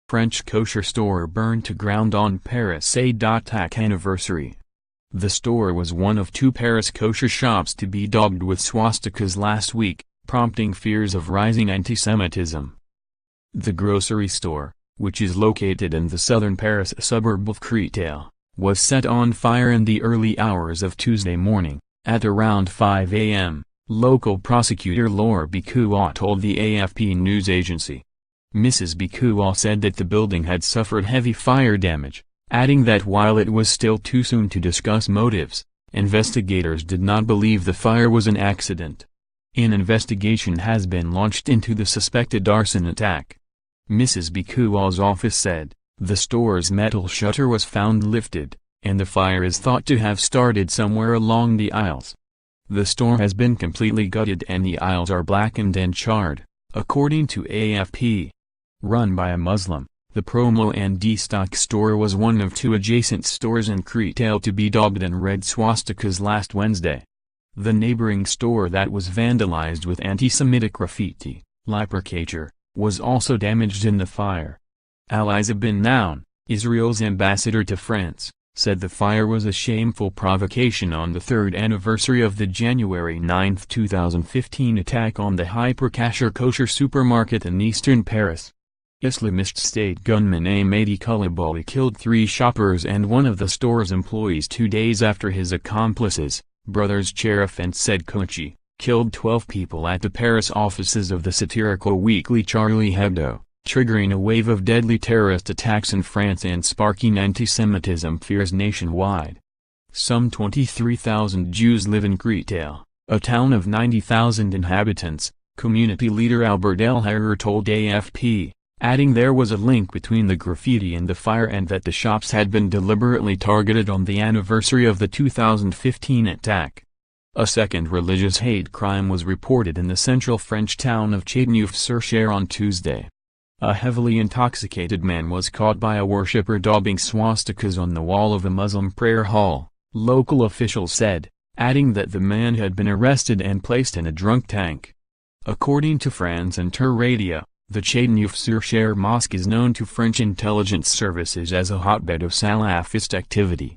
French kosher store burned to ground on Paris a.ttack anniversary. The store was one of two Paris kosher shops to be daubed with swastikas last week, prompting fears of rising anti-Semitism. The grocery store, which is located in the southern Paris suburb of Créteil, was set on fire in the early hours of Tuesday morning, at around 5 a.m., local prosecutor Laure Beccuau told the AFP news agency. Mrs. Beccuau said that the building had suffered heavy fire damage, adding that while it was still too soon to discuss motives, investigators did not believe the fire was an accident. An investigation has been launched into the suspected arson attack. Mrs. Beccuau's office said, the store's metal shutter was found lifted, and the fire is thought to have started somewhere along the aisles. The store has been completely gutted and the aisles are blackened and charred, according to AFP. Run by a Muslim, the promo anti-Semitic store was one of two adjacent stores in Créteil to be daubed in red swastikas last Wednesday. The neighboring store that was vandalized with anti-Semitic graffiti, Laure Beccuau, was also damaged in the fire. Ali bin Noun, Israel's ambassador to France, said the fire was a shameful provocation on the third anniversary of the January 9, 2015 attack on the hyper-kosher supermarket in eastern Paris. Islamist state gunman a.ttack killed 3 shoppers and one of the store's employees 2 days after his accomplices, brothers Cherif and Said Kochi, killed 12 people at the Paris offices of the satirical weekly Charlie Hebdo, triggering a wave of deadly terrorist attacks in France and sparking anti-Semitism fears nationwide. Some 23,000 Jews live in Créteil, a town of 90,000 inhabitants, community leader Albert El Harrer told AFP, adding there was a link between the graffiti and the fire and that the shops had been deliberately targeted on the anniversary of the 2015 attack. A second religious hate crime was reported in the central French town of Créteil on Tuesday. A heavily intoxicated man was caught by a worshipper daubing swastikas on the wall of a Muslim prayer hall, local officials said, adding that the man had been arrested and placed in a drunk tank. According to France Inter Radio, the Créteil mosque is known to French intelligence services as a hotbed of Salafist activity.